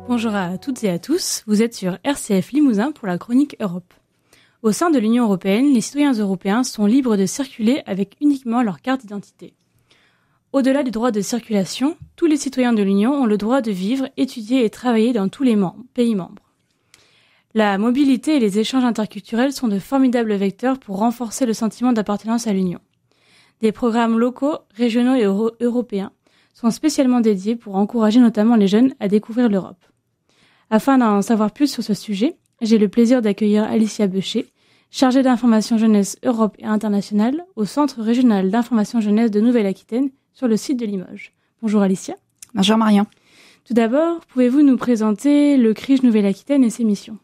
Bonjour à toutes et à tous, vous êtes sur RCF Limousin pour la chronique Europe. Au sein de l'Union européenne, les citoyens européens sont libres de circuler avec uniquement leur carte d'identité. Au-delà du droit de circulation, tous les citoyens de l'Union ont le droit de vivre, étudier et travailler dans tous les pays membres. La mobilité et les échanges interculturels sont de formidables vecteurs pour renforcer le sentiment d'appartenance à l'Union. Des programmes locaux, régionaux et européens sont spécialement dédiés pour encourager notamment les jeunes à découvrir l'Europe. Afin d'en savoir plus sur ce sujet, j'ai le plaisir d'accueillir Alicia Beucher, chargée d'information jeunesse Europe et internationale au Centre régional d'information jeunesse de Nouvelle-Aquitaine sur le site de Limoges. Bonjour Alicia. Bonjour Marion. Tout d'abord, pouvez-vous nous présenter le CRIJ Nouvelle-Aquitaine et ses missions ?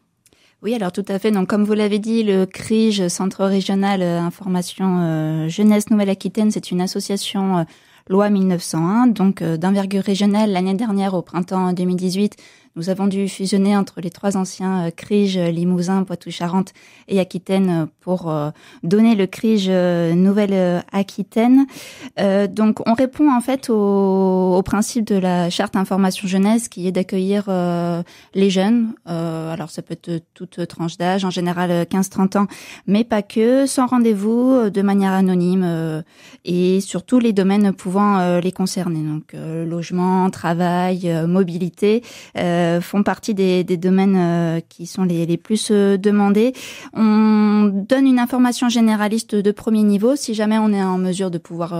Oui, alors tout à fait. Donc, comme vous l'avez dit, le CRIJ, Centre régional information jeunesse Nouvelle-Aquitaine, c'est une association loi 1901, donc d'envergure régionale. L'année dernière, au printemps 2018, nous avons dû fusionner entre les trois anciens CRIJ, Limousin, Poitou-Charentes et Aquitaine pour donner le CRIJ Nouvelle-Aquitaine. Donc, on répond en fait au principe de la charte information jeunesse qui est d'accueillir les jeunes. Alors, ça peut être toute tranche d'âge, en général 15-30 ans, mais pas que, sans rendez-vous, de manière anonyme et sur tous les domaines pouvant les concerner. Donc, logement, travail, mobilité, font partie des domaines qui sont les plus demandés. On donne une information généraliste de premier niveau. Si jamais on est en mesure de pouvoir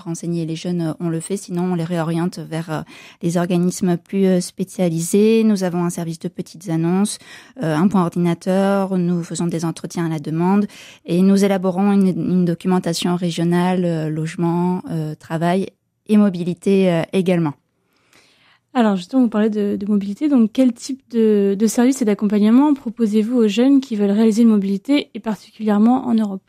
renseigner les jeunes, on le fait. Sinon, on les réoriente vers les organismes plus spécialisés. Nous avons un service de petites annonces, un point ordinateur. Nous faisons des entretiens à la demande et nous élaborons une documentation régionale, logement, travail et mobilité également. Alors justement, vous parlez de mobilité, donc quel type de services et d'accompagnement proposez-vous aux jeunes qui veulent réaliser une mobilité et particulièrement en Europe ?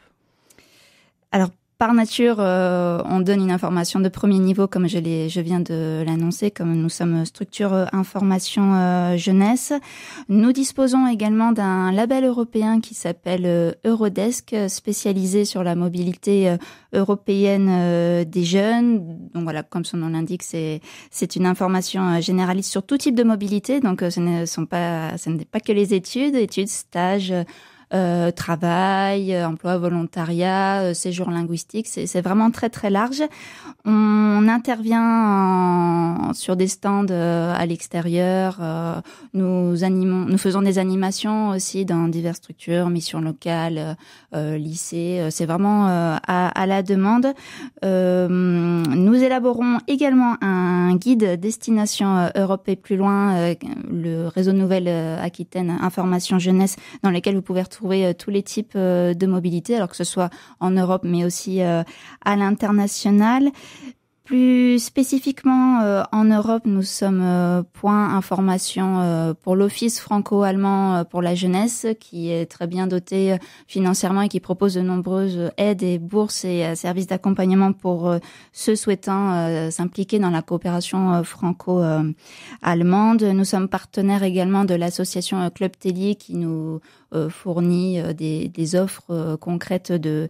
Alors par nature, on donne une information de premier niveau, comme je viens de l'annoncer, comme nous sommes structure information jeunesse. Nous disposons également d'un label européen qui s'appelle Eurodesk, spécialisé sur la mobilité européenne des jeunes. Donc voilà, comme son nom l'indique, c'est une information généraliste sur tout type de mobilité. Donc ce n'est pas que les études, stages, travail, emploi, volontariat, séjour linguistique, c'est vraiment très très large. On intervient sur des stands à l'extérieur. Nous faisons des animations aussi dans diverses structures, missions locales, lycées. C'est vraiment à la demande. Nous élaborons également un guide destination Europe et plus loin, le réseau Nouvelle-Aquitaine Information Jeunesse, dans lequel vous pouvez retrouver tous les types de mobilité, alors que ce soit en Europe, mais aussi à l'international. Plus spécifiquement, en Europe, nous sommes point information pour l'Office franco-allemand pour la jeunesse, qui est très bien doté financièrement et qui propose de nombreuses aides et bourses et services d'accompagnement pour ceux souhaitant s'impliquer dans la coopération franco-allemande. Nous sommes partenaires également de l'association Club Tellier qui nous fournit des offres concrètes de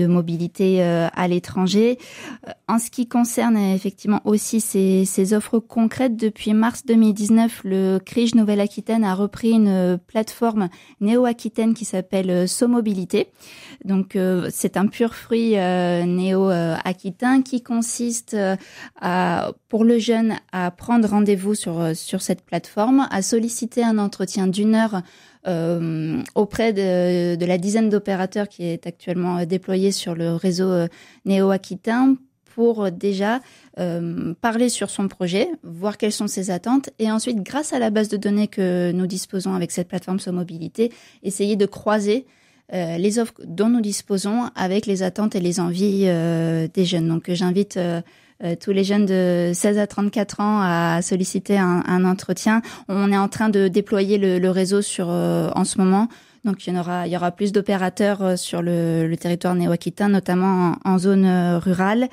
mobilité à l'étranger. En ce qui concerne effectivement aussi ces offres concrètes, depuis mars 2019, le CRIJ Nouvelle-Aquitaine a repris une plateforme néo-aquitaine qui s'appelle SoMobilité. Donc c'est un pur fruit néo-aquitain qui consiste pour le jeune à prendre rendez-vous sur cette plateforme, à solliciter un entretien d'1 heure auprès de la dizaine d'opérateurs qui est actuellement déployé sur le réseau néo-aquitain pour déjà parler sur son projet, voir quelles sont ses attentes et ensuite, grâce à la base de données que nous disposons avec cette plateforme SoMobilité, essayer de croiser les offres dont nous disposons avec les attentes et les envies des jeunes. Donc j'invite tous les jeunes de 16 à 34 ans à solliciter un entretien. On est en train de déployer le réseau en ce moment. Donc il y aura plus d'opérateurs sur le territoire néo-aquitain, notamment en zone rurale.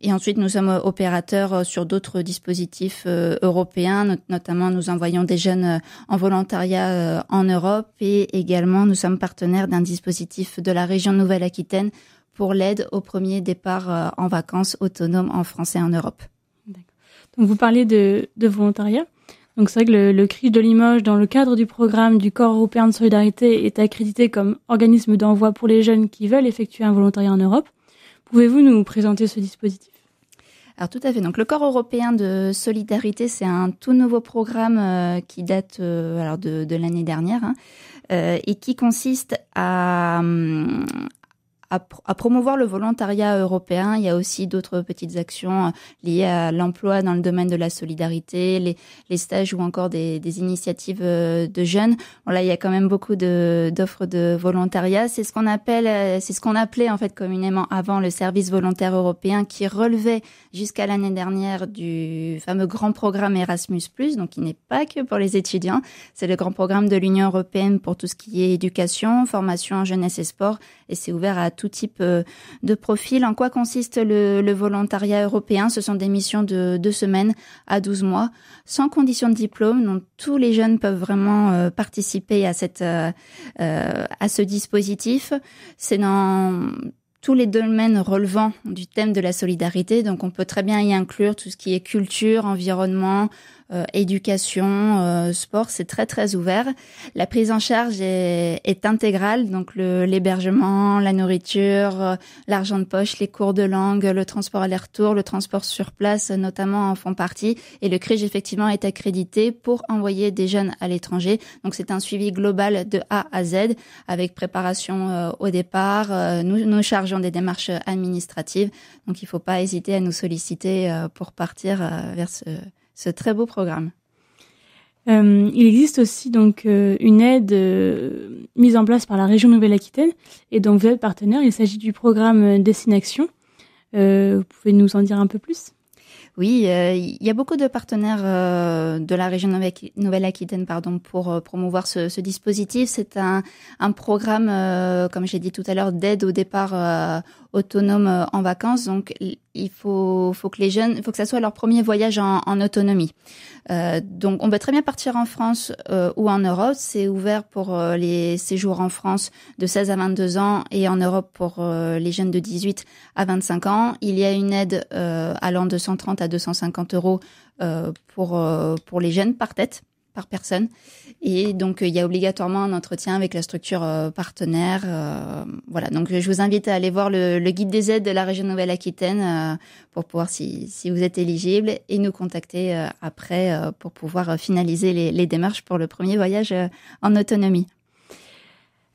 Et ensuite, nous sommes opérateurs sur d'autres dispositifs européens, notamment nous envoyons des jeunes en volontariat en Europe et également nous sommes partenaires d'un dispositif de la région Nouvelle-Aquitaine pour l'aide au premier départ en vacances autonomes en France et en Europe. D'accord. Donc vous parliez de volontariat. Donc c'est vrai que le CRIJ de Limoges, dans le cadre du programme du Corps européen de solidarité, est accrédité comme organisme d'envoi pour les jeunes qui veulent effectuer un volontariat en Europe. Pouvez-vous nous présenter ce dispositif ? Alors tout à fait. Donc le Corps européen de solidarité, c'est un tout nouveau programme qui date de l'année dernière et qui consiste à promouvoir le volontariat européen. Il y a aussi d'autres petites actions liées à l'emploi dans le domaine de la solidarité, les stages ou encore des initiatives de jeunes. Bon, là, il y a quand même beaucoup d'offres de volontariat. C'est ce qu'on appelait en fait communément avant le service volontaire européen, qui relevait jusqu'à l'année dernière du fameux grand programme Erasmus+, donc qui n'est pas que pour les étudiants. C'est le grand programme de l'Union européenne pour tout ce qui est éducation, formation, jeunesse et sport, et c'est ouvert à tout type de profil. En quoi consiste le volontariat européen ? Ce sont des missions de 2 semaines à 12 mois, sans condition de diplôme. Donc tous les jeunes peuvent vraiment participer à ce dispositif. C'est dans tous les domaines relevant du thème de la solidarité. Donc on peut très bien y inclure tout ce qui est culture, environnement, éducation, sport, c'est très très ouvert. La prise en charge est intégrale, donc l'hébergement, la nourriture, l'argent de poche, les cours de langue, le transport aller-retour, le transport sur place notamment en font partie. Et le CRIJ effectivement est accrédité pour envoyer des jeunes à l'étranger. Donc c'est un suivi global de A à Z avec préparation au départ. Nous chargeons des démarches administratives, donc il ne faut pas hésiter à nous solliciter pour partir vers ce très beau programme. Il existe aussi donc une aide mise en place par la région Nouvelle-Aquitaine et dont vous êtes partenaire. Il s'agit du programme Destination. Vous pouvez nous en dire un peu plus ? Oui, il y a beaucoup de partenaires de la région Nouvelle-Aquitaine pour promouvoir ce dispositif. C'est un programme, comme j'ai dit tout à l'heure, d'aide au départ autonome en vacances. Donc, il faut que les jeunes, il faut que ça soit leur premier voyage en autonomie. Donc, on peut très bien partir en France ou en Europe. C'est ouvert pour les séjours en France de 16 à 22 ans et en Europe pour les jeunes de 18 à 25 ans. Il y a une aide allant de 130 à 250 euros pour les jeunes par tête, par personne. Et donc, il y a obligatoirement un entretien avec la structure partenaire. Voilà, donc je vous invite à aller voir le guide des aides de la région Nouvelle-Aquitaine pour pouvoir, si vous êtes éligible, et nous contacter après pour pouvoir finaliser les démarches pour le premier voyage en autonomie.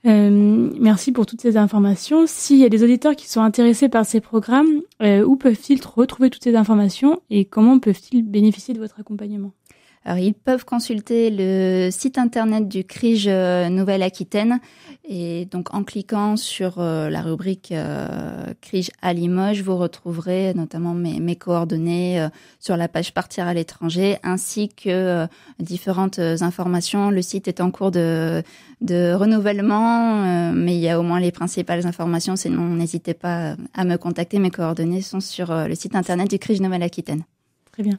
Merci pour toutes ces informations. S'il y a des auditeurs qui sont intéressés par ces programmes, où peuvent-ils retrouver toutes ces informations et comment peuvent-ils bénéficier de votre accompagnement ? Alors, ils peuvent consulter le site internet du CRIJ Nouvelle-Aquitaine et donc en cliquant sur la rubrique CRIJ à Limoges, vous retrouverez notamment mes coordonnées sur la page Partir à l'étranger ainsi que différentes informations. Le site est en cours de renouvellement, mais il y a au moins les principales informations. Sinon, n'hésitez pas à me contacter. Mes coordonnées sont sur le site internet du CRIJ Nouvelle-Aquitaine. Très bien.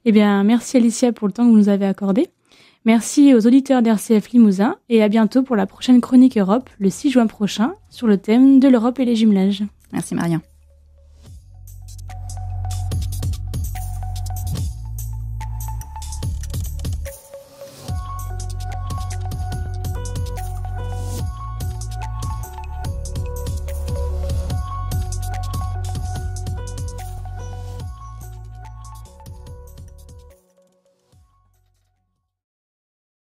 Eh bien, merci Alicia pour le temps que vous nous avez accordé. Merci aux auditeurs d'RCF Limousin et à bientôt pour la prochaine Chronique Europe, le 6 juin prochain, sur le thème de l'Europe et les jumelages. Merci Marion.